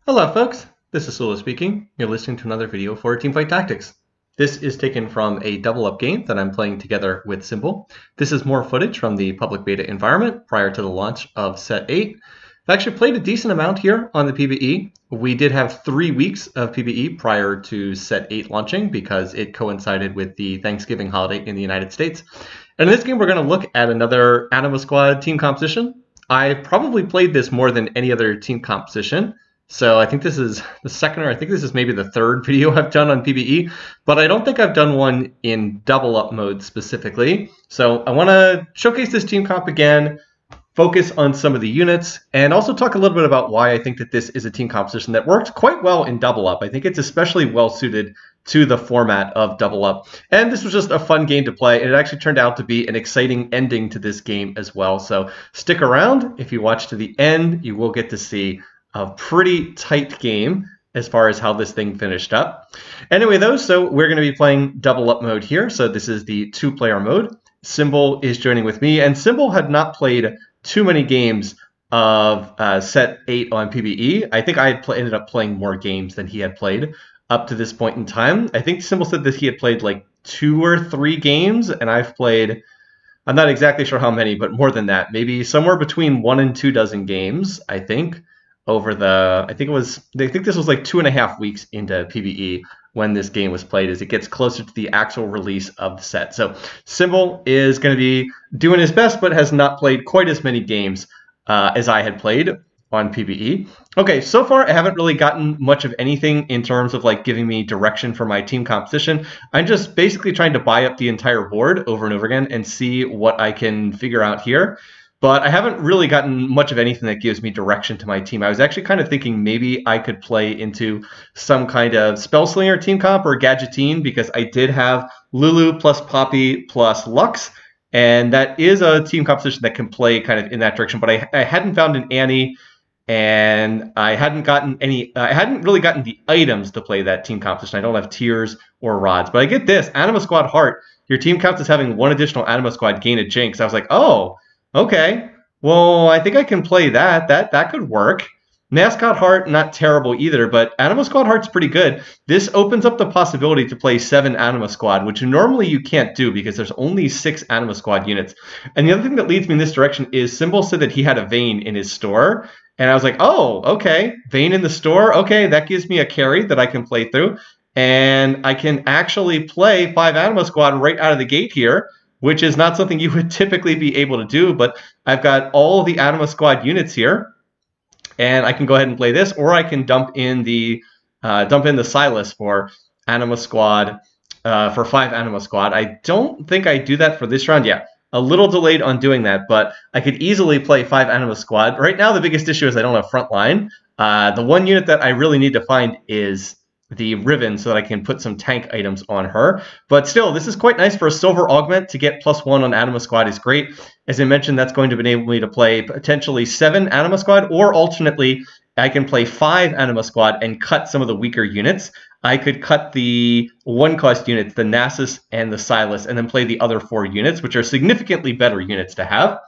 Hello folks, this is Sula speaking. You're listening to another video for Teamfight Tactics. This is taken from a double-up game that I'm playing together with Cymbal. This is more footage from the public beta environment prior to the launch of Set 8. I've actually played a decent amount here on the PBE. We did have 3 weeks of PBE prior to Set 8 launching because it coincided with the Thanksgiving holiday in the United States. And in this game we're going to look at another Anima Squad team composition. I've probably played this more than any other team composition. So I think this is the second, or I think this is maybe the third video I've done on PBE, but I don't think I've done one in double up mode specifically. So I want to showcase this team comp again, focus on some of the units, and also talk a little bit about why I think that this is a team composition that works quite well in double up. I think it's especially well suited to the format of double up. And this was just a fun game to play, and it actually turned out to be an exciting ending to this game as well. So stick around. If you watch to the end, you will get to see a pretty tight game as far as how this thing finished up. Anyway, though, so we're going to be playing double up mode here. So this is the 2-player mode. Cymbal is joining with me, and Cymbal had not played too many games of Set 8 on PBE. I think I had ended up playing more games than he had played up to this point in time. I think Cymbal said that he had played like 2 or 3 games, and I've played, I'm not exactly sure how many, but more than that. Maybe somewhere between 1 and 2 dozen games, I think. Over the, I think this was like 2.5 weeks into PBE when this game was played, as it gets closer to the actual release of the set. So Cymbal is going to be doing his best, but has not played quite as many games as I had played on PBE. Okay, so far I haven't really gotten much of anything in terms of like giving me direction for my team composition. I'm just basically trying to buy up the entire board over and over again and see what I can figure out here. But I haven't really gotten much of anything that gives me direction to my team. I was actually kind of thinking maybe I could play into some kind of Spellslinger team comp or Gadgettine, because I did have Lulu plus Poppy plus Lux, and that is a team composition that can play kind of in that direction. But I hadn't found an Annie, and I hadn't gotten any. I hadn't really gotten the items to play that team composition. I don't have tears or rods, but I get this: Anima Squad Heart. Your team counts as having 1 additional Anima Squad gain a Jinx. I was like, oh. Okay, well, I think I can play that. That could work. Mascot Heart, not terrible either, but Anima Squad Heart's pretty good. This opens up the possibility to play 7 Anima Squad, which normally you can't do because there's only 6 Anima Squad units. And the other thing that leads me in this direction is Cymbal said that he had a Vayne in his store, and I was like, oh, okay, Vayne in the store. Okay, that gives me a carry that I can play through, and I can actually play 5 Anima Squad right out of the gate here, which is not something you would typically be able to do, but I've got all the Anima Squad units here, and I can go ahead and play this, or I can dump in the Silas for Anima Squad, for 5 Anima Squad. I don't think I do that for this round. Yeah, a little delayed on doing that, but I could easily play 5 Anima Squad. Right now, the biggest issue is I don't have frontline. The one unit that I really need to find is the Riven, so that I can put some tank items on her. But still, this is quite nice for a silver augment. To get +1 on Anima Squad is great. As I mentioned, that's going to enable me to play potentially 7 Anima Squad, or alternately, I can play 5 Anima Squad and cut some of the weaker units. I could cut the 1-cost units, the Nasus and the Silas, and then play the other 4 units, which are significantly better units to have.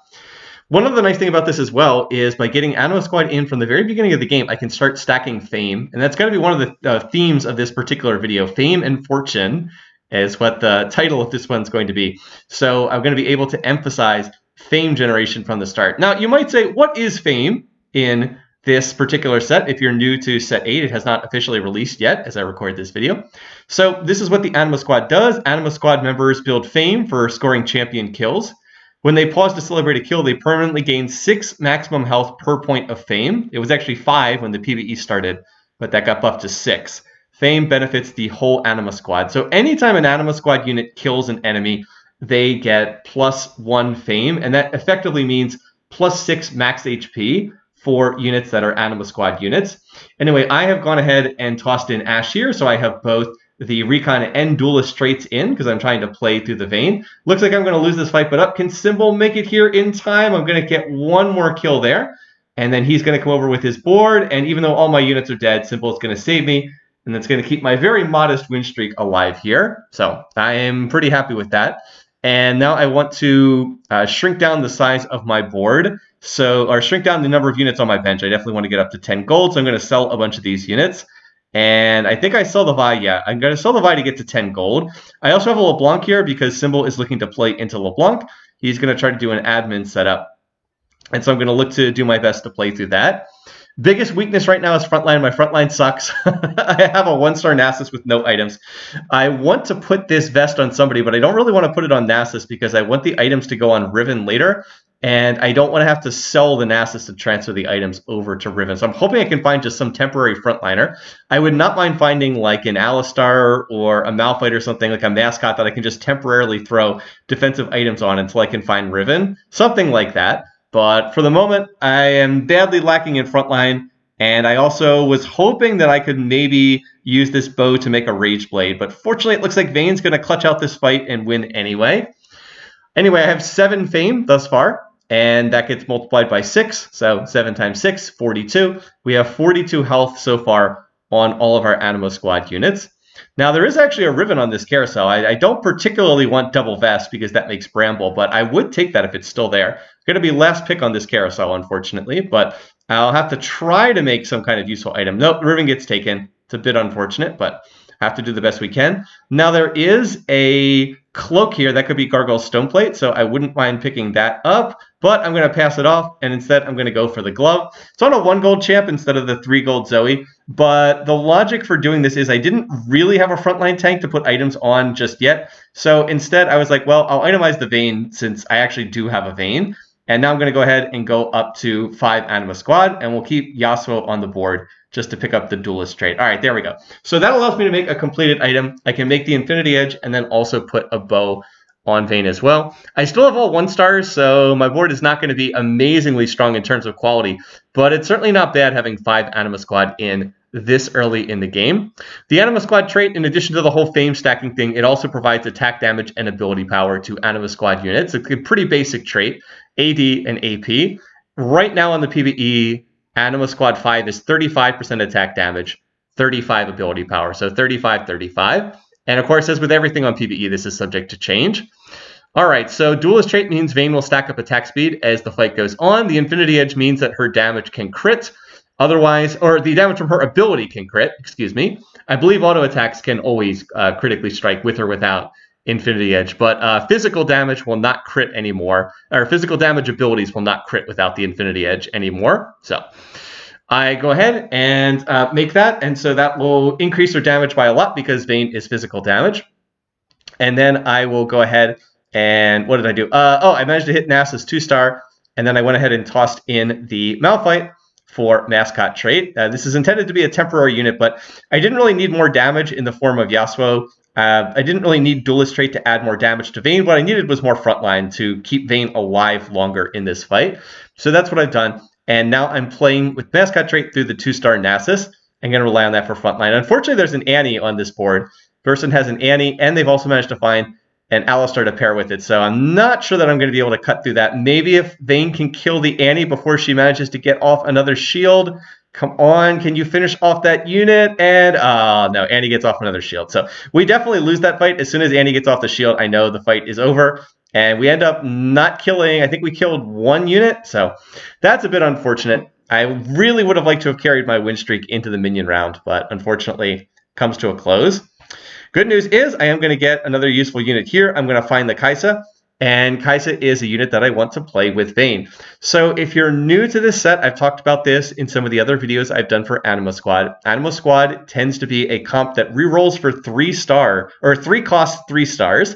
One other nice thing about this as well is by getting Anima Squad in from the very beginning of the game, I can start stacking Fame. And that's going to be one of the themes of this particular video. Fame and Fortune is what the title of this one's going to be. So I'm going to be able to emphasize Fame generation from the start. Now, you might say, what is Fame in this particular set? If you're new to Set 8, it has not officially released yet as I record this video. So this is what the Anima Squad does. Anima Squad members build Fame for scoring champion kills. When they pause to celebrate a kill, they permanently gain 6 maximum health per point of Fame. It was actually 5 when the PBE started, but that got buffed to 6. Fame benefits the whole Anima Squad. So anytime an Anima Squad unit kills an enemy, they get +1 Fame, and that effectively means +6 max HP for units that are Anima Squad units. Anyway, I have gone ahead and tossed in Ashe here, so I have both the Recon and Duelist traits in, because I'm trying to play through the Vayne. Looks like I'm going to lose this fight, but up. Can Cymbal make it here in time? I'm going to get 1 more kill there, and then he's going to come over with his board, and even though all my units are dead, Cymbal is going to save me, and that's going to keep my very modest win streak alive here. So I am pretty happy with that. And now I want to shrink down the size of my board. Or shrink down the number of units on my bench. I definitely want to get up to 10 gold, so I'm going to sell a bunch of these units. And I think I sell the Vi. Yeah, I'm going to sell the Vi to get to 10 gold. I also have a LeBlanc here because Cymbal is looking to play into LeBlanc. He's going to try to do an admin setup. And so I'm going to look to do my best to play through that. Biggest weakness right now is frontline. My frontline sucks. I have a 1-star Nasus with no items. I want to put this vest on somebody, but I don't really want to put it on Nasus because I want the items to go on Riven later, and I don't want to have to sell the Nasus to transfer the items over to Riven. So I'm hoping I can find just some temporary frontliner. I would not mind finding like an Alistar or a Malphite or something, like a mascot that I can just temporarily throw defensive items on until I can find Riven. Something like that. But for the moment, I am badly lacking in frontline, and I also was hoping that I could maybe use this bow to make a Rage Blade, but fortunately it looks like Vayne's going to clutch out this fight and win anyway. Anyway, I have 7 fame thus far, and that gets multiplied by 6, so 7 times 6, 42. We have 42 health so far on all of our Anima Squad units. Now, there is actually a Riven on this carousel. I don't particularly want double vest because that makes Bramble, but I would take that if it's still there. Going to be last pick on this carousel, unfortunately, but I'll have to try to make some kind of useful item. Nope, Riven gets taken. It's a bit unfortunate, but I have to do the best we can. Now, there is a cloak here. That could be Gargoyle's Stoneplate, so I wouldn't mind picking that up, but I'm going to pass it off, and instead I'm going to go for the glove. It's on a 1 gold champ instead of the 3 gold Zoe, but the logic for doing this is I didn't really have a frontline tank to put items on just yet, so instead I was like, well, I'll itemize the Vayne since I actually do have a Vayne, and now I'm going to go ahead and go up to 5 Anima Squad, and we'll keep Yasuo on the board just to pick up the duelist trait. All right, there we go. So that allows me to make a completed item. I can make the Infinity Edge and then also put a bow on Vayne as well. I still have all 1-stars, so my board is not going to be amazingly strong in terms of quality, but it's certainly not bad having 5 Anima Squad in this early in the game. The Anima Squad trait, in addition to the whole fame stacking thing, it also provides attack damage and ability power to Anima Squad units. It's a pretty basic trait, AD and AP. Right now on the PBE, Anima Squad 5 is 35% attack damage, 35 ability power, so 35, 35. And of course, as with everything on PBE, this is subject to change. All right, so Duelist trait means Vayne will stack up attack speed as the fight goes on. The Infinity Edge means that her damage can crit. Otherwise, or the damage from her ability can crit, excuse me. I believe auto attacks can always critically strike with or without Infinity Edge, but physical damage will not crit anymore, or physical damage abilities will not crit without the Infinity Edge anymore. So I go ahead and make that, and so that will increase her damage by a lot because Vayne is physical damage. And then I will go ahead and, what did I do? I managed to hit Nasus 2-star, and then I went ahead and tossed in the Malphite for mascot trait. This is intended to be a temporary unit, but I didn't really need more damage in the form of Yasuo. I didn't really need Duelist trait to add more damage to Vayne. What I needed was more frontline to keep Vayne alive longer in this fight. So that's what I've done. And now I'm playing with mascot trait through the 2-star Nasus. I'm going to rely on that for frontline. Unfortunately, there's an Annie on this board. Person has an Annie, and they've also managed to find an Alistar to pair with it. So I'm not sure that I'm going to be able to cut through that. Maybe if Vayne can kill the Annie before she manages to get off another shield. Come on, can you finish off that unit? And, no, Annie gets off another shield. So we definitely lose that fight. As soon as Annie gets off the shield, I know the fight is over. And we end up not killing, I think we killed 1 unit. So that's a bit unfortunate. I really would have liked to have carried my win streak into the minion round, but unfortunately comes to a close. Good news is I am going to get another useful unit here. I'm going to find the Kaisa, and Kaisa is a unit that I want to play with Vayne. So if you're new to this set, I've talked about this in some of the other videos I've done for Anima Squad. Anima Squad tends to be a comp that rerolls for 3-star, or 3 cost 3 stars.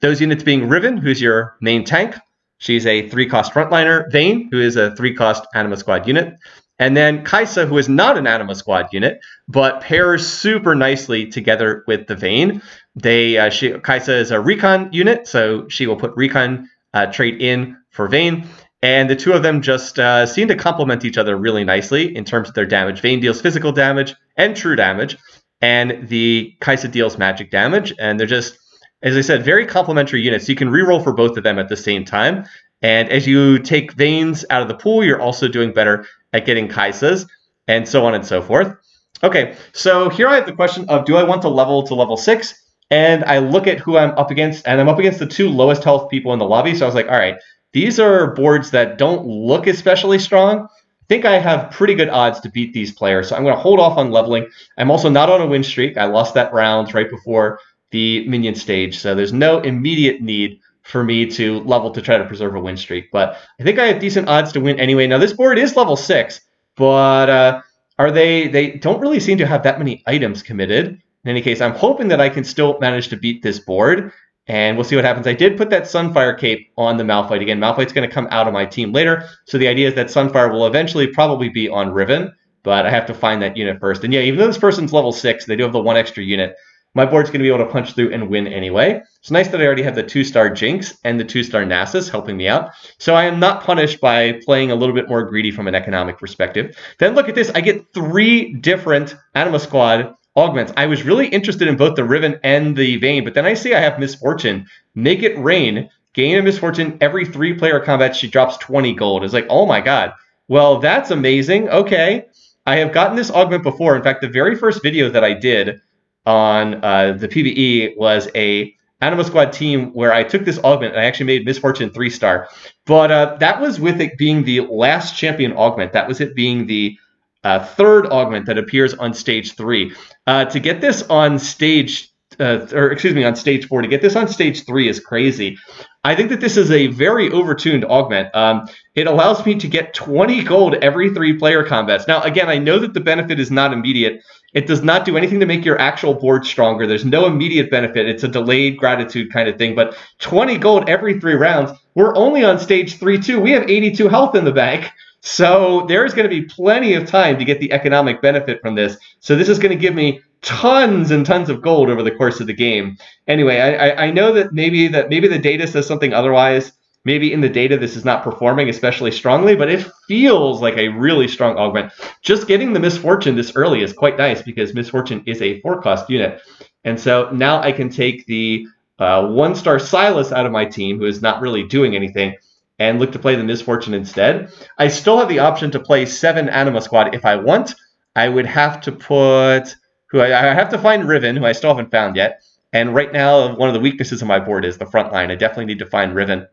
Those units being Riven, who's your main tank. She's a 3-cost frontliner. Vayne, who is a 3-cost Anima Squad unit. And then Kaisa, who is not an Anima Squad unit, but pairs super nicely together with the Vayne. Kaisa is a recon unit, so she will put recon trait in for Vayne. And the two of them just seem to complement each other really nicely in terms of their damage. Vayne deals physical damage and true damage, and the Kaisa deals magic damage. And they're just, as I said, very complementary units. You can reroll for both of them at the same time. And as you take Vaynes out of the pool, you're also doing better at getting Kaisas, and so on and so forth. Okay, so here I have the question of, do I want to level 6, and I look at who I'm up against, and I'm up against the 2 lowest health people in the lobby. So I was like, all right, these are boards that don't look especially strong. I think I have pretty good odds to beat these players. So I'm going to hold off on leveling. I'm also not on a win streak. I lost that round right before the minion stage. So there's no immediate need for me to level to try to preserve a win streak. But I think I have decent odds to win anyway. Now, this board is level 6, but they don't really seem to have that many items committed. In any case, I'm hoping that I can still manage to beat this board, and we'll see what happens. I did put that Sunfire cape on the Malphite. Again, Malphite's going to come out of my team later, so the idea is that Sunfire will eventually probably be on Riven, but I have to find that unit first. And yeah, even though this person's level 6, they do have the 1 extra unit, my board's going to be able to punch through and win anyway. It's nice that I already have the 2-star Jinx and the 2-star Nasus helping me out, so I am not punished by playing a little bit more greedy from an economic perspective. Then look at this. I get 3 different Anima Squad augments. I was really interested in both the Riven and the Vayne, but then I see I have Misfortune. Make it rain. Gain a Misfortune every 3-player combat. She drops 20 gold. It's like, oh my god. Well, that's amazing. Okay. I have gotten this augment before. In fact, the very first video that I did on the PBE was a Anima Squad team where I took this augment and I actually made Misfortune 3-star. But that was with it being the last champion augment. That was it being the 3rd augment that appears on stage 3. To get this on stage, on stage 4, to get this on stage 3 is crazy. I think that this is a very overtuned augment. It allows me to get 20 gold every 3-player combats. Now, again, I know that the benefit is not immediate. It does not do anything to make your actual board stronger. There's no immediate benefit. It's a delayed gratitude kind of thing. But 20 gold every 3 rounds. We're only on stage 3 too. We have 82 health in the bank. So there's going to be plenty of time to get the economic benefit from this. So this is going to give me tons and tons of gold over the course of the game. Anyway, I know that maybe the data says something otherwise. Maybe in the data this is not performing especially strongly, but it feels like a really strong augment. Just getting the Misfortune this early is quite nice because Misfortune is a 4-cost unit. And so now I can take the 1-star Silas out of my team, who is not really doing anything, and look to play the Misfortune instead. I still have the option to play 7 Anima Squad if I want. I would have to put... I have to find Riven, who I still haven't found yet. And right now, one of the weaknesses of my board is the front line. I definitely need to find Riven.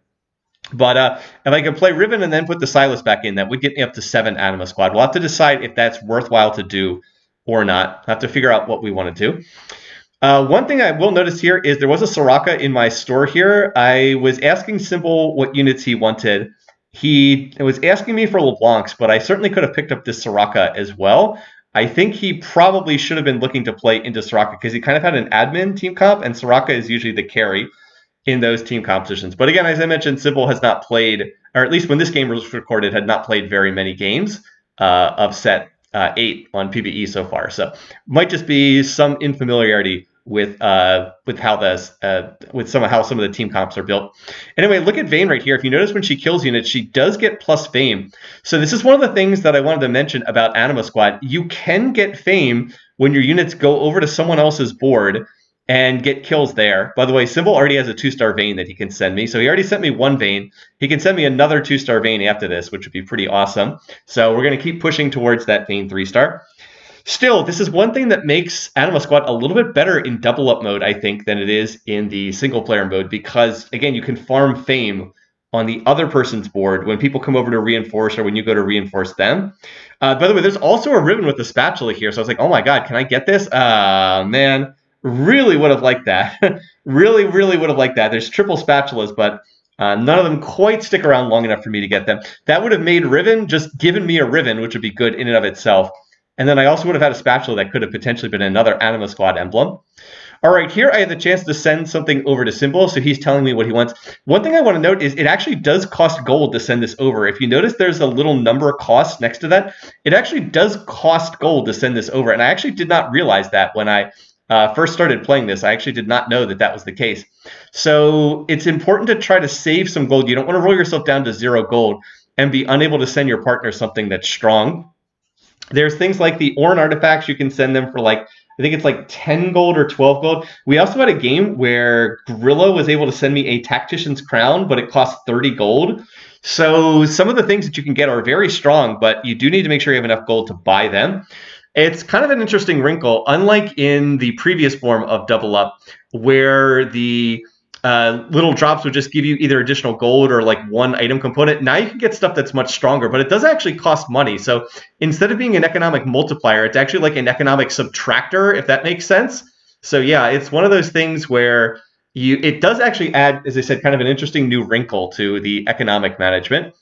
But if I can play Riven and then put the Silas back in, that would get me up to 7 Anima Squad. We'll have to decide if that's worthwhile to do or not. I'll have to figure out what we want to do. One thing I will notice here is there was a Soraka in my store here. I was asking Cymbal what units he wanted. He was asking me for LeBlancs, but I certainly could have picked up this Soraka as well. I think he probably should have been looking to play into Soraka because he kind of had an admin team comp, and Soraka is usually the carry in those team compositions. But again, as I mentioned, Cymbal has not played, or at least when this game was recorded, had not played very many games of set 8 on PBE so far. So might just be some infamiliarity with how some of the team comps are built. Anyway, look at Vayne right here. If you notice when she kills units, she does get plus fame. So this is one of the things that I wanted to mention about Anima Squad. You can get fame when your units go over to someone else's board and get kills there. By the way, Cymbal already has a 2-star Vayne that he can send me. So he already sent me 1 Vayne. He can send me another 2-star Vayne after this, which would be pretty awesome. So we're going to keep pushing towards that Vayne 3-star. Still, this is one thing that makes Anima Squad a little bit better in double up mode, I think, than it is in the single player mode, because, again, you can farm fame on the other person's board when people come over to reinforce or when you go to reinforce them. By the way, there's also a Riven with the spatula here, so I was like, oh my god, can I get this? Man, really would have liked that. really would have liked that. There's triple spatulas, but none of them quite stick around long enough for me to get them. That would have made Riven just given me a Riven, which would be good in and of itself. And then I also would have had a spatula that could have potentially been another Anima Squad emblem. All right, here I have the chance to send something over to Cymbal, so he's telling me what he wants. One thing I want to note is it actually does cost gold to send this over. If you notice there's a little number cost next to that, it actually does cost gold to send this over. And I actually did not realize that when I first started playing this. I actually did not know that that was the case. So it's important to try to save some gold. You don't want to roll yourself down to 0 gold and be unable to send your partner something that's strong. There's things like the Ornn artifacts. You can send them for like, I think it's like 10 gold or 12 gold. We also had a game where Gorilla was able to send me a Tactician's Crown, but it cost 30 gold. So some of the things that you can get are very strong, but you do need to make sure you have enough gold to buy them. It's kind of an interesting wrinkle, unlike in the previous form of Double Up, where the little drops would just give you either additional gold or like one item component. Now you can get stuff that's much stronger, but it does actually cost money. So instead of being an economic multiplier, it's actually like an economic subtractor, if that makes sense. So yeah, it's one of those things where it does actually add, as I said, kind of an interesting new wrinkle to the economic management.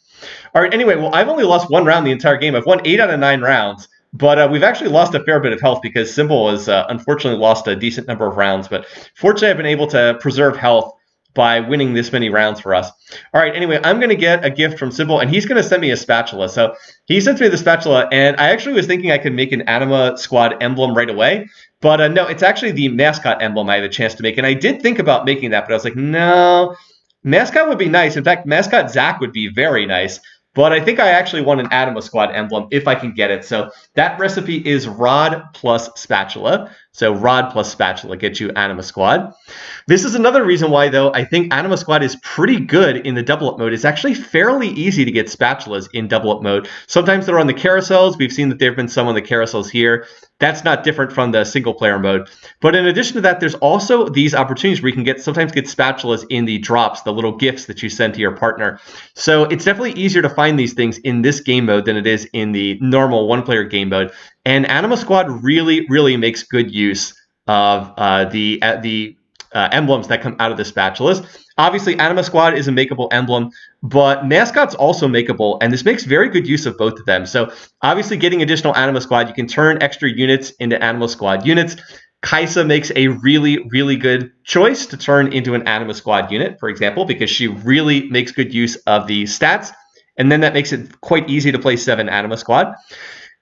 All right, anyway, well, I've only lost one round the entire game. I've won 8 out of 9 rounds, but we've actually lost a fair bit of health because Cymbal has unfortunately lost a decent number of rounds. But fortunately, I've been able to preserve health by winning this many rounds for us. All right, anyway, I'm going to get a gift from Cymbal, and he's going to send me a spatula. So he sent me the spatula, and I actually was thinking I could make an Anima Squad emblem right away. But no, it's actually the mascot emblem I have a chance to make. And I did think about making that, but I was like, no, mascot would be nice. In fact, mascot Zach would be very nice. But I think I actually want an Anima Squad emblem if I can get it. So that recipe is rod plus spatula. So rod plus spatula gets you Anima Squad. This is another reason why, though, I think Anima Squad is pretty good in the double up mode. It's actually fairly easy to get spatulas in double up mode. Sometimes they're on the carousels. We've seen that there have been some on the carousels here. That's not different from the single player mode. But in addition to that, there's also these opportunities where you can sometimes get spatulas in the drops, the little gifts that you send to your partner. So it's definitely easier to find these things in this game mode than it is in the normal one-player game mode. And Anima Squad really, really makes good use of the emblems that come out of the spatulas. Obviously, Anima Squad is a makeable emblem, but Mascot's also makeable, and this makes very good use of both of them. So obviously, getting additional Anima Squad, you can turn extra units into Anima Squad units. Kaisa makes a really, really good choice to turn into an Anima Squad unit, for example, because she really makes good use of the stats, and then that makes it quite easy to play 7 Anima Squad.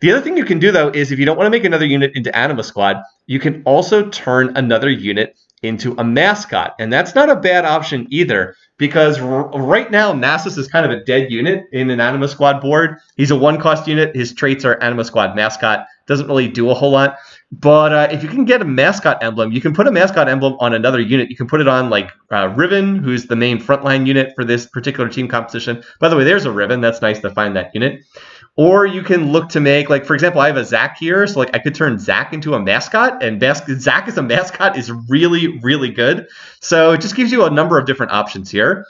The other thing you can do, though, is if you don't want to make another unit into Anima Squad, you can also turn another unit into a mascot. And that's not a bad option either, because right now, Nasus is kind of a dead unit in an Anima Squad board. He's a 1-cost unit. His traits are Anima Squad mascot. Doesn't really do a whole lot. But if you can get a mascot emblem, you can put a mascot emblem on another unit. You can put it on like Riven, who's the main frontline unit for this particular team composition. By the way, there's a Riven. That's nice to find that unit. Or you can look to make, like, for example, I have a Zach here. So, like, I could turn Zach into a mascot. And Zach as a mascot is really, really good. So it just gives you a number of different options here.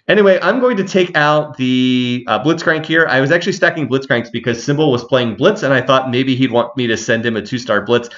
Anyway, I'm going to take out the Blitzcrank here. I was actually stacking Blitzcranks because Cymbal was playing Blitz, and I thought maybe he'd want me to send him a 2-star Blitz.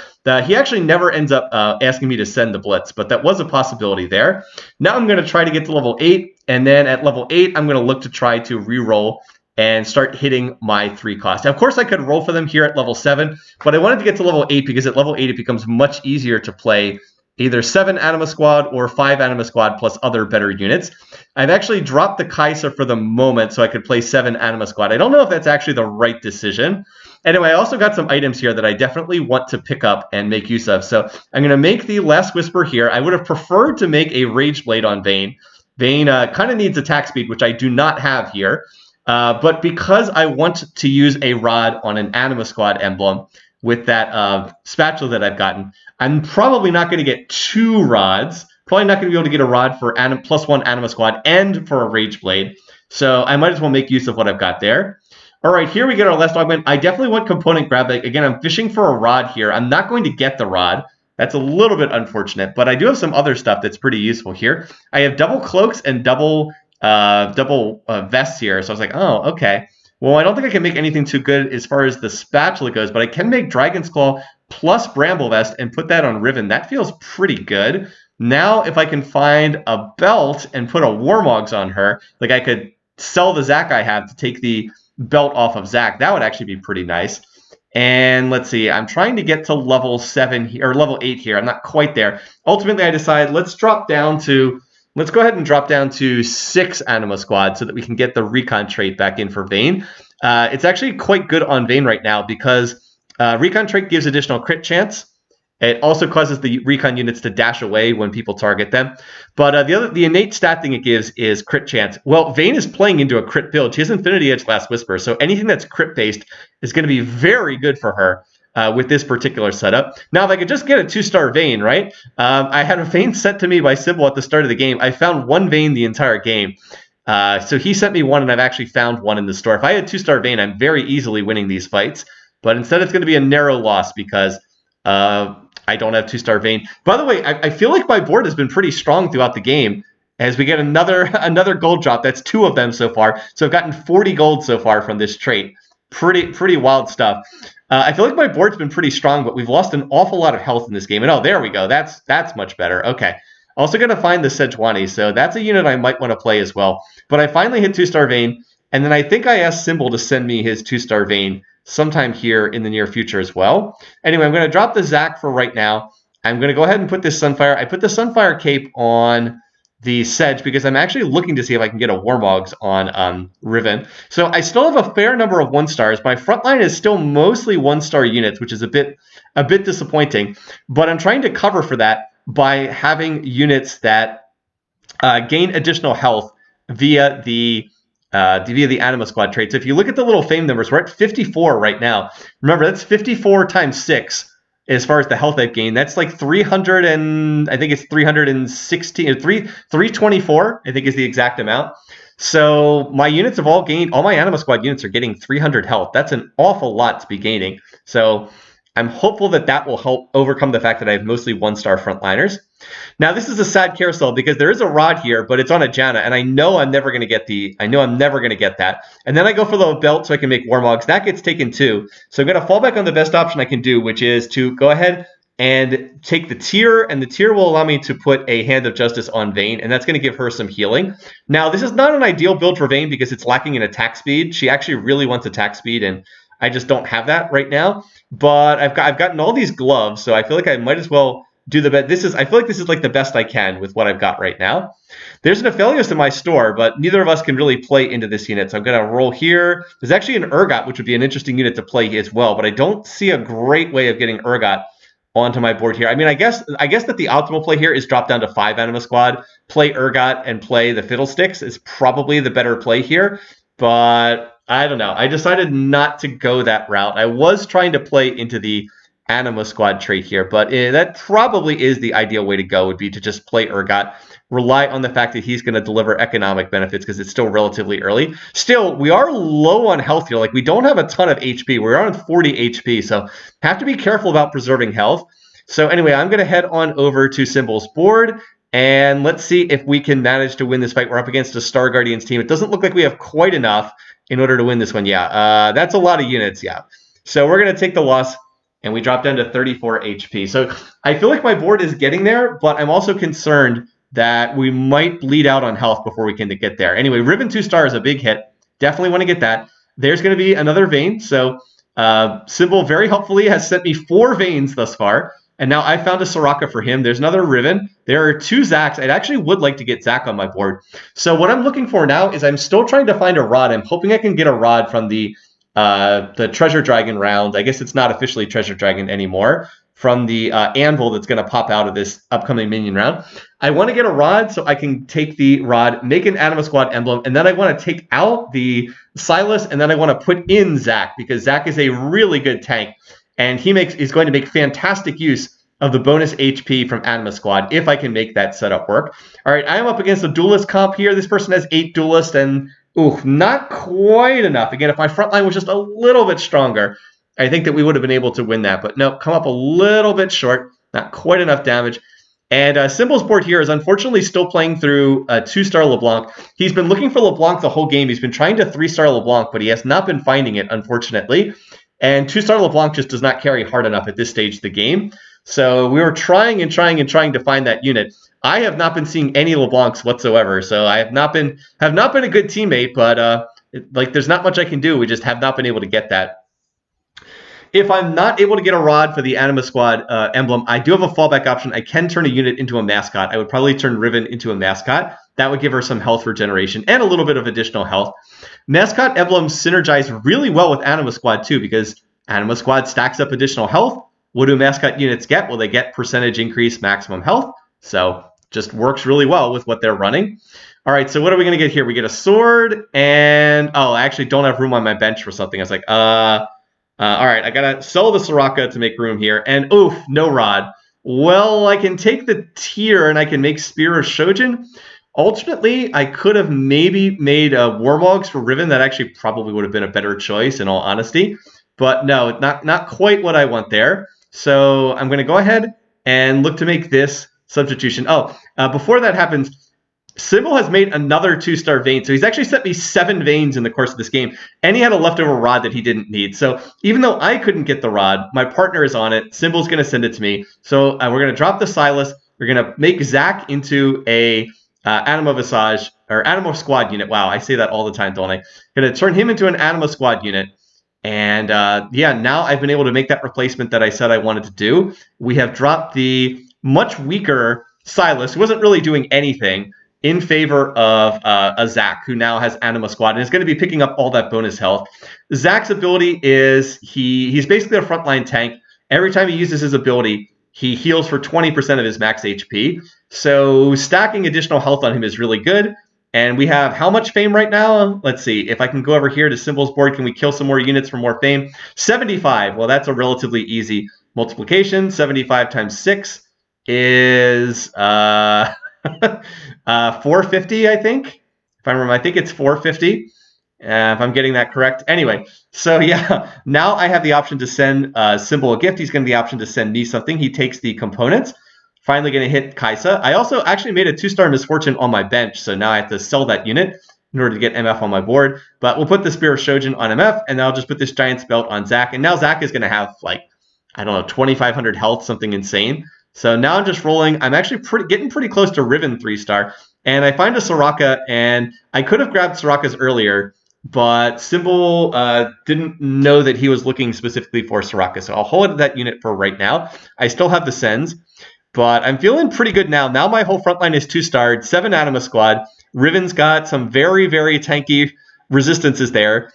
He actually never ends up asking me to send the Blitz, but that was a possibility there. Now I'm going to try to get to level 8, and then at level 8, I'm going to look to try to re-roll and start hitting my 3 cost. Now, of course, I could roll for them here at level 7, but I wanted to get to level 8 because at level 8, it becomes much easier to play either 7 Anima Squad or 5 Anima Squad plus other better units. I've actually dropped the Kaisa for the moment so I could play 7 Anima Squad. I don't know if that's actually the right decision. Anyway, I also got some items here that I definitely want to pick up and make use of. So I'm going to make the Last Whisper here. I would have preferred to make a Rage Blade on Vayne. Vayne kind of needs attack speed, which I do not have here. But because I want to use a rod on an Anima Squad emblem with that spatula that I've gotten, I'm probably not going to get 2 rods. Probably not going to be able to get a rod for +1 Anima Squad and for a Rage Blade. So I might as well make use of what I've got there. All right, here we get our last augment. I definitely want component grab bag. Again, I'm fishing for a rod here. I'm not going to get the rod. That's a little bit unfortunate, but I do have some other stuff that's pretty useful here. I have double cloaks and double vests here. So I was like, oh, okay. Well, I don't think I can make anything too good as far as the spatula goes, but I can make Dragon's Claw plus Bramble Vest and put that on Riven. That feels pretty good. Now, if I can find a belt and put a Warmogs on her, like I could sell the Zach I have to take the belt off of Zach, that would actually be pretty nice. And let's see, I'm trying to get to level 7 here, or level 8 here. I'm not quite there. Ultimately, I decide let's go ahead and drop down to 6 Anima Squad so that we can get the Recon trait back in for Vayne. It's actually quite good on Vayne right now because Recon trait gives additional crit chance. It also causes the Recon units to dash away when people target them. But the innate stat thing it gives is crit chance. Well, Vayne is playing into a crit build. She has Infinity Edge Last Whisper, so anything that's crit-based is going to be very good for her. With this particular setup. Now, if I could just get a 2-star Vayne, right? I had a Vayne sent to me by Cymbal at the start of the game. I found 1 Vayne the entire game. So he sent me 1, and I've actually found 1 in the store. If I had 2-star Vayne, I'm very easily winning these fights. but instead it's going to be a narrow loss because I don't have 2-star Vayne. By the way, I feel like my board has been pretty strong throughout the game as we get another gold drop. That's 2 of them so far. So I've gotten 40 gold so far from this trait. Pretty wild stuff. I feel like my board's been pretty strong, but we've lost an awful lot of health in this game. And oh, there we go. That's much better. Okay. Also going to find the Sejuani, so that's a unit I might want to play as well. But I finally hit 2-star Vayne, and then I think I asked Cymbal to send me his 2-star Vayne sometime here in the near future as well. Anyway, I'm going to drop the Zac for right now. I'm going to go ahead and put this Sunfire. I put the Sunfire cape on the Sedge because I'm actually looking to see if I can get a Warmogs on Riven. So I still have a fair number of 1-stars. My front line is still mostly 1-star units, which is a bit disappointing. But I'm trying to cover for that by having units that gain additional health via the Anima Squad trait. So if you look at the little fame numbers, we're at 54 right now. Remember, that's 54 times 6 as far as the health I've gained. That's like 300 and I think it's 316, 324, I think is the exact amount. So my units have all gained, all my Anima Squad units are getting 300 health. That's an awful lot to be gaining. So I'm hopeful that that will help overcome the fact that I have mostly 1-star frontliners. Now, this is a sad carousel because there is a rod here, but it's on a Janna, and I know I'm never going to get that. And then I go for the belt so I can make Warmogs. That gets taken too. So I'm going to fall back on the best option I can do, which is to go ahead and take the tier, and the tier will allow me to put a Hand of Justice on Vayne, and that's going to give her some healing. Now, this is not an ideal build for Vayne because it's lacking in attack speed. She actually really wants attack speed, and I just don't have that right now. But I've gotten all these gloves, so I feel like I might as well do the best. I feel like this is like the best I can with what I've got right now. There's an Aphelios in my store, but neither of us can really play into this unit. So I'm going to roll here. There's actually an Urgot, which would be an interesting unit to play as well, but I don't see a great way of getting Urgot onto my board here. I mean, I guess that the optimal play here is drop down to 5 Anima Squad, play Urgot, and play the Fiddlesticks is probably the better play here. But I don't know. I decided not to go that route. I was trying to play into the Anima Squad trait here, but that probably is the ideal way to go, would be to just play Urgot, rely on the fact that he's going to deliver economic benefits because it's still relatively early. Still, we are low on health here. Like, we don't have a ton of HP. We're on 40 HP, so have to be careful about preserving health. So anyway, I'm going to head on over to Cymbal's board, and let's see if we can manage to win this fight. We're up against a Star Guardians team. It doesn't look like we have quite enough in order to win this one. Yeah, that's a lot of units, yeah. So we're going to take the loss, and we drop down to 34 HP. So I feel like my board is getting there, but I'm also concerned that we might bleed out on health before we can get there. Anyway, Riven 2-star is a big hit. Definitely want to get that. There's going to be another Vayne. So Cymbal very helpfully has sent me 4 Vaynes thus far. And now I found a Soraka for him. There's another Riven. There are 2 Zacs. I actually would like to get Zac on my board. So what I'm looking for now is I'm still trying to find a rod. I'm hoping I can get a rod from the Treasure Dragon round. I guess it's not officially Treasure Dragon anymore. From the anvil that's going to pop out of this upcoming minion round. I want to get a rod so I can take the rod, make an Anima Squad emblem, and then I want to take out the Silas, and then I want to put in Zac, because Zac is a really good tank, and he's going to make fantastic use of the bonus HP from Anima Squad if I can make that setup work. All right, I am up against a duelist comp here. This person has 8 duelists, and not quite enough. Again, if my front line was just a little bit stronger, I think that we would have been able to win that. But no, come up a little bit short, not quite enough damage. And Cymbal's board here is unfortunately still playing through 2-star LeBlanc. He's been looking for LeBlanc the whole game. He's been trying to 3-star LeBlanc, but he has not been finding it, unfortunately. And 2-star LeBlanc just does not carry hard enough at this stage of the game. So we were trying to find that unit. I have not been seeing any LeBlancs whatsoever, so I have not been a good teammate, but there's not much I can do. We just have not been able to get that. If I'm not able to get a rod for the Anima Squad emblem, I do have a fallback option. I can turn a unit into a mascot. I would probably turn Riven into a mascot. That would give her some health regeneration and a little bit of additional health. Mascot emblems synergize really well with Anima Squad too, because Anima Squad stacks up additional health. What do mascot units get? Well, they get percentage increase maximum health. So just works really well with what they're running. All right, so what are we going to get here? We get a sword, and I actually don't have room on my bench for something. I was like, all right, I gotta sell the Soraka to make room here, and oof, no rod. Well, I can take the tier and I can make Spear of Shojin. Ultimately, I could have maybe made Warmogs for Riven. That actually probably would have been a better choice, in all honesty. but no, not quite what I want there. So I'm going to go ahead and look to make this substitution. Oh, before that happens, Cymbal has made another 2-star vein. So he's actually sent me 7 veins in the course of this game. And he had a leftover rod that he didn't need. So even though I couldn't get the rod, my partner is on it. Cymbal's going to send it to me. So we're going to drop the Silas. We're going to make Zach into a Anima Visage or Anima Squad unit. Wow, I say that all the time, don't I? Going to turn him into an Anima Squad unit. And yeah, now I've been able to make that replacement that I said I wanted to do. We have dropped the much weaker Silas, who wasn't really doing anything, in favor of a Zach, who now has Anima Squad and is going to be picking up all that bonus health. Zach's ability is he's basically a frontline tank. Every time he uses his ability, he heals for 20% of his max HP. So stacking additional health on him is really good. And we have how much fame right now? Let's see. If I can go over here to Cymbal's board, can we kill some more units for more fame? 75. Well, that's a relatively easy multiplication. 75 times 6 is 450, I think. If I remember, I think it's 450. If I'm getting that correct. Anyway, so yeah, now I have the option to send Cymbal a gift. He's going to have the option to send me something. He takes the components. Finally going to hit Kaisa. I also actually made a 2-star Misfortune on my bench, so now I have to sell that unit in order to get MF on my board. But we'll put the Spear of Shojin on MF, and then I'll just put this Giant's Belt on Zach. And now Zach is going to have, like, I don't know, 2,500 health, something insane. So now I'm just rolling. I'm actually getting pretty close to Riven 3-star. And I find a Soraka, and I could have grabbed Sorakas earlier, but Cymbal didn't know that he was looking specifically for Soraka. So I'll hold that unit for right now. I still have the Sens, but I'm feeling pretty good now. Now my whole front line is 2-starred, 7 Anima Squad. Riven's got some very, very tanky resistances there.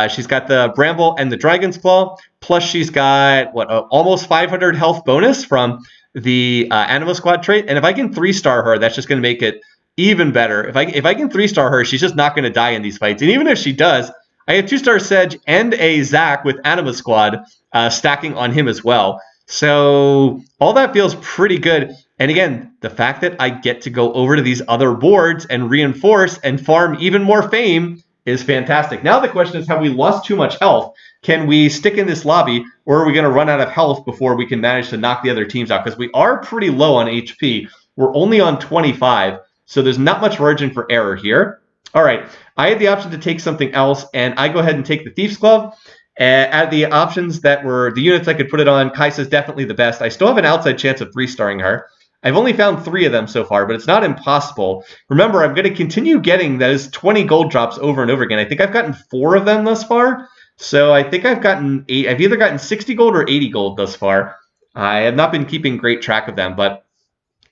She's got the Bramble and the Dragon's Claw, plus she's got, almost 500 health bonus from the Anima Squad trait. And if I can 3-star her, that's just going to make it even better. If I can 3-star her, she's just not going to die in these fights. And even if she does, I have 2-star Sedge and a Zach with Anima Squad stacking on him as well. So all that feels pretty good. And again, the fact that I get to go over to these other boards and reinforce and farm even more fame is fantastic. Now the question is, have we lost too much health? Can we stick in this lobby, or are we going to run out of health before we can manage to knock the other teams out? Because we are pretty low on HP. We're only on 25, so there's not much margin for error here. All right, I had the option to take something else, and I go ahead and take the Thief's Glove. At the options that were the units I could put it on, Kaisa's definitely the best. I still have an outside chance of 3-starring her. I've only found 3 of them so far, but it's not impossible. Remember, I'm going to continue getting those 20 gold drops over and over again. I think I've gotten 4 of them thus far. So I think I've gotten 8. I've either gotten 60 gold or 80 gold thus far. I have not been keeping great track of them, but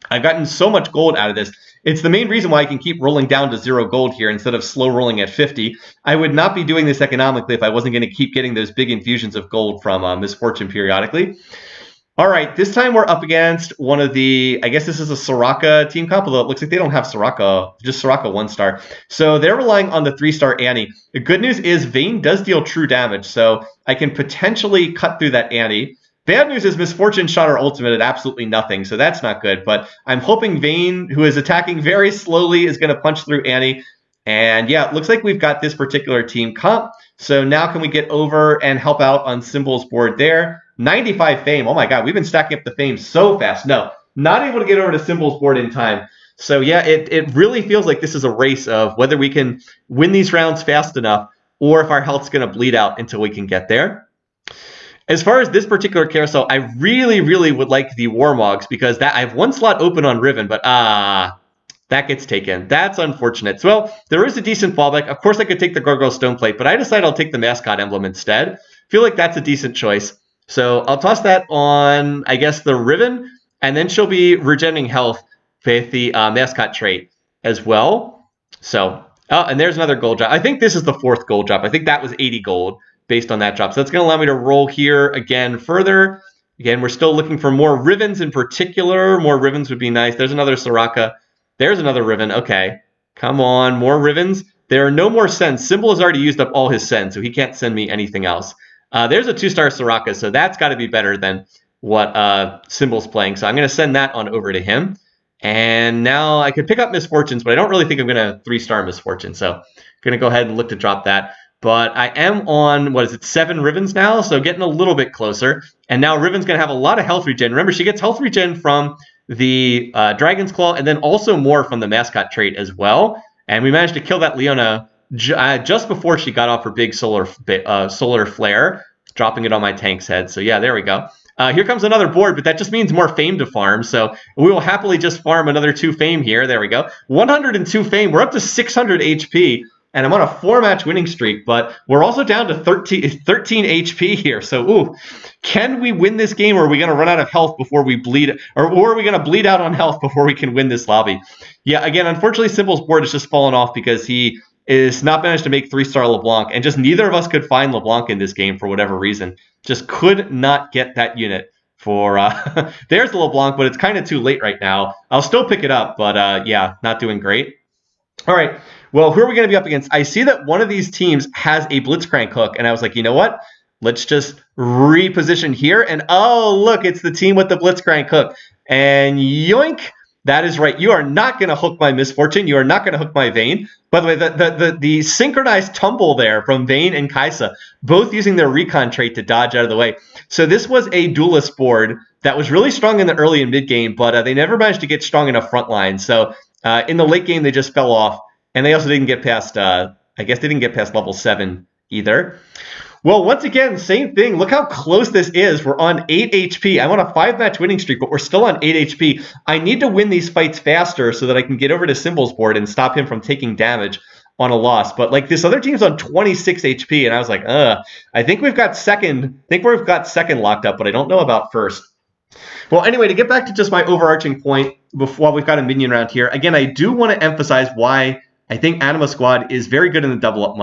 I've gotten so much gold out of this. It's the main reason why I can keep rolling down to 0 gold here instead of slow rolling at 50. I would not be doing this economically if I wasn't going to keep getting those big infusions of gold from Misfortune periodically. All right, this time we're up against one of the, I guess this is a Soraka team comp, although it looks like they don't have Soraka, just Soraka 1-star. So they're relying on the 3-star Annie. The good news is Vayne does deal true damage, so I can potentially cut through that Annie. Bad news is Misfortune shot her ultimate at absolutely nothing, so that's not good. But I'm hoping Vayne, who is attacking very slowly, is going to punch through Annie. And yeah, it looks like we've got this particular team comp. So now can we get over and help out on Cymbal's board there? 95 fame. Oh my god, we've been stacking up the fame so fast. No, not able to get over to Cymbal's board in time. So yeah, it really feels like this is a race of whether we can win these rounds fast enough or if our health's going to bleed out until we can get there. As far as this particular carousel, I really, really would like the Warmogs because I have 1 slot open on Riven, but that gets taken. That's unfortunate. So, well, there is a decent fallback. Of course, I could take the Gargoyle Stoneplate, but I decided I'll take the Mascot Emblem instead. Feel like that's a decent choice. So I'll toss that on, I guess, the Riven, and then she'll be regenerating health with the Mascot trait as well. So, and there's another gold drop. I think this is the 4th gold drop. I think that was 80 gold. Based on that drop. So that's going to allow me to roll here again further. Again, we're still looking for more Rivens in particular. More Rivens would be nice. There's another Soraka. There's another Riven. Okay. Come on, more Rivens. There are no more sends. Cymbal has already used up all his sends, so he can't send me anything else. There's a 2-star Soraka, so that's got to be better than what Cymbal's playing. So I'm going to send that on over to him. And now I could pick up Misfortunes, but I don't really think I'm going to 3-star Misfortune. So I'm going to go ahead and look to drop that. but I am on, what is it, 7 Ribbons now? So getting a little bit closer. And now Ribbon's going to have a lot of health regen. Remember, she gets health regen from the Dragon's Claw and then also more from the mascot trait as well. And we managed to kill that Leona just before she got off her big solar flare, dropping it on my tank's head. So yeah, there we go. Here comes another board, but that just means more fame to farm. So we will happily just farm another 2 fame here. There we go. 102 fame. We're up to 600 HP. And I'm on a 4-match winning streak, but we're also down to 13 HP here. So, ooh, can we win this game, or are we going to run out of health before we bleed, or are we going to bleed out on health before we can win this lobby? Yeah, again, unfortunately, Cymbal's board has just fallen off because he is not managed to make 3-star LeBlanc, and just neither of us could find LeBlanc in this game for whatever reason. Just could not get that unit for, there's the LeBlanc, but it's kind of too late right now. I'll still pick it up, but yeah, not doing great. All right, well, who are we going to be up against? I see that one of these teams has a Blitzcrank hook, and I was like, you know what? Let's just reposition here, and oh, look, it's the team with the Blitzcrank hook. And yoink, that is right. You are not going to hook my Misfortune. You are not going to hook my Vayne. By the way, the synchronized tumble there from Vayne and Kaisa, both using their recon trait to dodge out of the way. So this was a duelist board that was really strong in the early and mid game, but they never managed to get strong enough front line. So in the late game, they just fell off, and they also didn't get past, I guess they didn't get past level 7 either. Well, once again, same thing. Look how close this is. We're on 8 HP. I'm on a 5-match winning streak, but we're still on 8 HP. I need to win these fights faster so that I can get over to Cymbal's board and stop him from taking damage on a loss. But like this other team's on 26 HP, and I was like, I think we've got second. I think we've got second locked up, but I don't know about first. Well, anyway, to get back to just my overarching point before we've got a minion round here, again, I do want to emphasize why I think Anima Squad is very good in the double up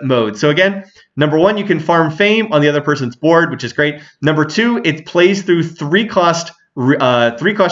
mode. So again, number 1, you can farm fame on the other person's board, which is great. Number 2, it plays through 3-cost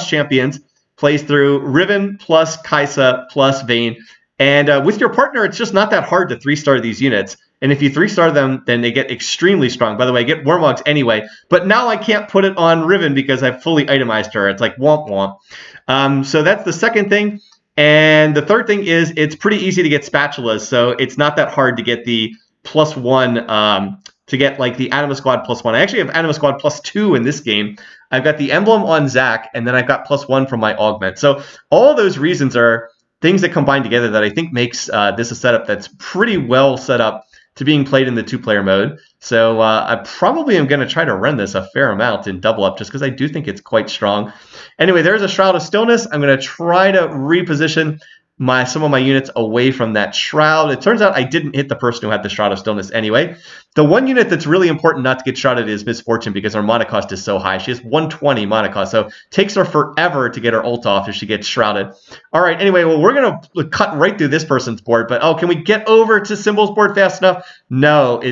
champions, plays through Riven plus Kaisa plus Vayne. And with your partner, it's just not that hard to 3-star these units. And if you 3-star them, then they get extremely strong. By the way, I get Warmogs anyway. But now I can't put it on Riven because I've fully itemized her. It's like womp womp. So that's the second thing. And the third thing is it's pretty easy to get spatulas. So it's not that hard to get the +1, to get like the Anima Squad +1. I actually have Anima Squad +2 in this game. I've got the emblem on Zach, and then I've got +1 from my augment. So all of those reasons are things that combine together that I think makes this a setup that's pretty well set up to being played in the 2-player mode. So I probably am going to try to run this a fair amount in double up just because I do think it's quite strong. Anyway, there's a Shroud of Stillness. I'm going to try to reposition some of my units away from that Shroud. It turns out I didn't hit the person who had the Shroud of Stillness anyway. The one unit that's really important not to get shrouded is Misfortune because her mana cost is so high. She has 120 mana cost, so it takes her forever to get her ult off if she gets shrouded. All right, anyway, well, we're going to cut right through this person's board, but oh, can we get over to Cymbal's board fast enough? No,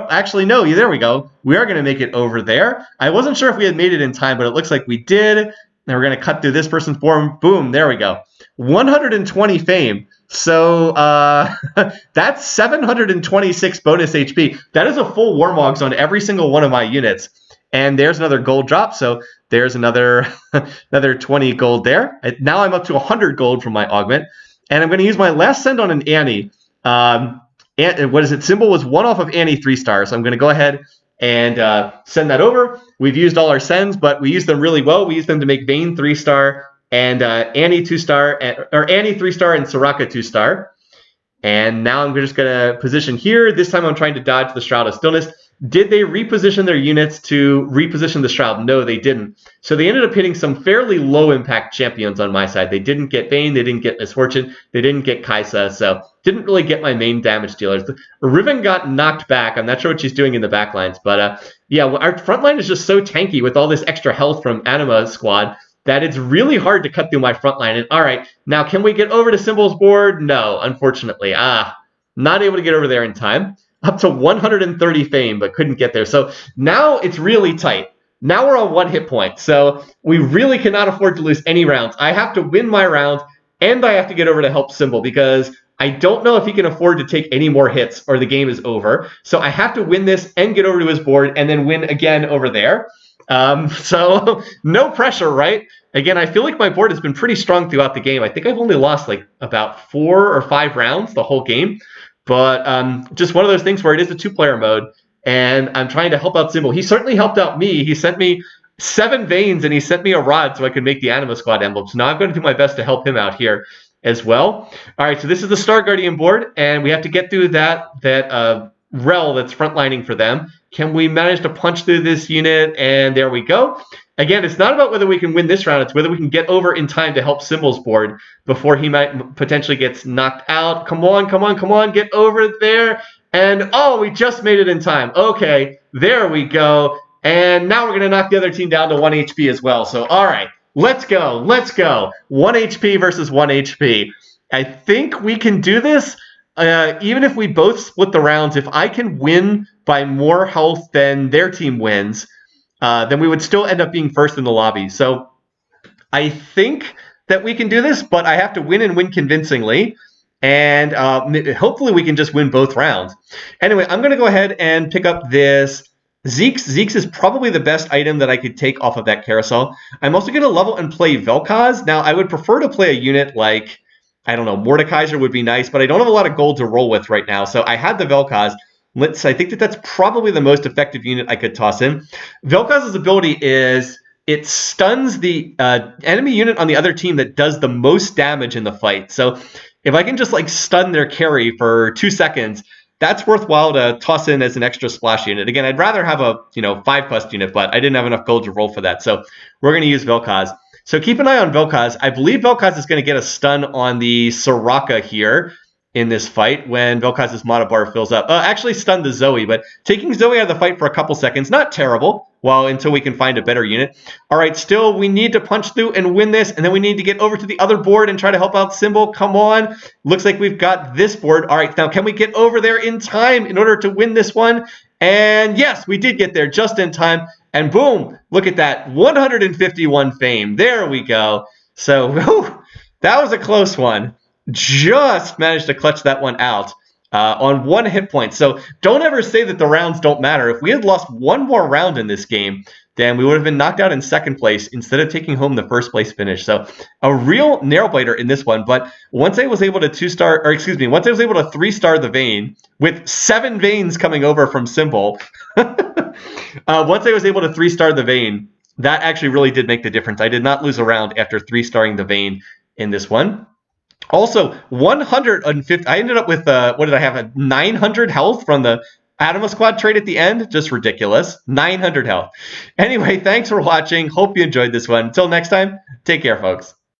actually, no, there we go. We are going to make it over there. I wasn't sure if we had made it in time, but it looks like we did. Now we're going to cut through this person's board. Boom, there we go. 120 fame. So that's 726 bonus HP. That is a full Warmogs on every single one of my units. And there's another gold drop. So there's another 20 gold there. Now I'm up to 100 gold from my augment. And I'm going to use my last send on an Annie. What is it? Cymbal was 1 off of Annie 3-star. So I'm going to go ahead and send that over. We've used all our sends, but we used them really well. We used them to make Vayne 3-star and Annie 2-star, or Annie 3-star and Soraka 2-star. And now I'm just going to position here. This time I'm trying to dodge the Shroud of Stillness. Did they reposition their units to reposition the Shroud? No, they didn't. So they ended up hitting some fairly low-impact champions on my side. They didn't get Vayne, they didn't get Misfortune, they didn't get Kaisa, so didn't really get my main damage dealers. Riven got knocked back. I'm not sure what she's doing in the backlines, but yeah, our front line is just so tanky with all this extra health from Anima Squad that it's really hard to cut through my front line. And all right, now can we get over to Cymbal's board? No, unfortunately. Not able to get over there in time. Up to 130 fame, but couldn't get there. So now it's really tight. Now we're on 1 hit point. So we really cannot afford to lose any rounds. I have to win my round, and I have to get over to help Cymbal because I don't know if he can afford to take any more hits or the game is over. So I have to win this and get over to his board and then win again over there. So no pressure, right? Again, I feel like my board has been pretty strong throughout the game. I think I've only lost like about 4 or 5 rounds the whole game. But just one of those things where it is a 2-player mode, and I'm trying to help out Cymbal. He certainly helped out me. He sent me 7 veins, and he sent me a rod so I could make the Anima Squad emblem. So now I'm going to do my best to help him out here as well. All right, so this is the Star Guardian board, and we have to get through that rel that's frontlining for them. Can we manage to punch through this unit? And there we go. Again, it's not about whether we can win this round. It's whether we can get over in time to help Cymbal's board before he might potentially gets knocked out. Come on, come on, come on. Get over there. And, oh, we just made it in time. Okay, there we go. And now we're going to knock the other team down to 1 HP as well. So, all right, let's go. Let's go. 1 HP versus 1 HP. I think we can do this. Even if we both split the rounds, if I can win by more health than their team wins, then we would still end up being first in the lobby. So I think that we can do this, but I have to win and win convincingly. And hopefully we can just win both rounds. Anyway, I'm going to go ahead and pick up this Zeke's. Zeke's is probably the best item that I could take off of that carousel. I'm also going to level and play Vel'Koz. Now, I would prefer to play a unit like, I don't know, Mordekaiser would be nice, but I don't have a lot of gold to roll with right now. So I had the Vel'Koz. I think that's probably the most effective unit I could toss in. Vel'Koz's ability is it stuns the enemy unit on the other team that does the most damage in the fight. So if I can just like stun their carry for 2 seconds, that's worthwhile to toss in as an extra splash unit. Again, I'd rather have a 5+ unit, but I didn't have enough gold to roll for that. So we're going to use Vel'Koz. So keep an eye on Vel'Koz. I believe Vel'Koz is going to get a stun on the Soraka here in this fight when Vel'Koz's mana bar fills up. Actually stunned the Zoe, but taking Zoe out of the fight for a couple seconds, not terrible, until we can find a better unit. All right, still, we need to punch through and win this, and then we need to get over to the other board and try to help out Cymbal. Come on. Looks like we've got this board. All right, now can we get over there in time in order to win this one? And yes, we did get there just in time. And boom, look at that, 151 fame. There we go. So that was a close one. Just managed to clutch that one out on 1 hit point. So don't ever say that the rounds don't matter. If we had lost one more round in this game, then we would have been knocked out in 2nd place instead of taking home the 1st place finish. So a real nail biter in this one. But once I was able to 3-star the vein with 7 veins coming over from Cymbal, once I was able to 3-star the vein, that actually really did make the difference. I did not lose a round after 3-starring the vein in this one. Also, 150. I ended up with what did I have? 900 health from the Anima Squad trade at the end. Just ridiculous. 900 health. Anyway, thanks for watching. Hope you enjoyed this one. Until next time, take care, folks.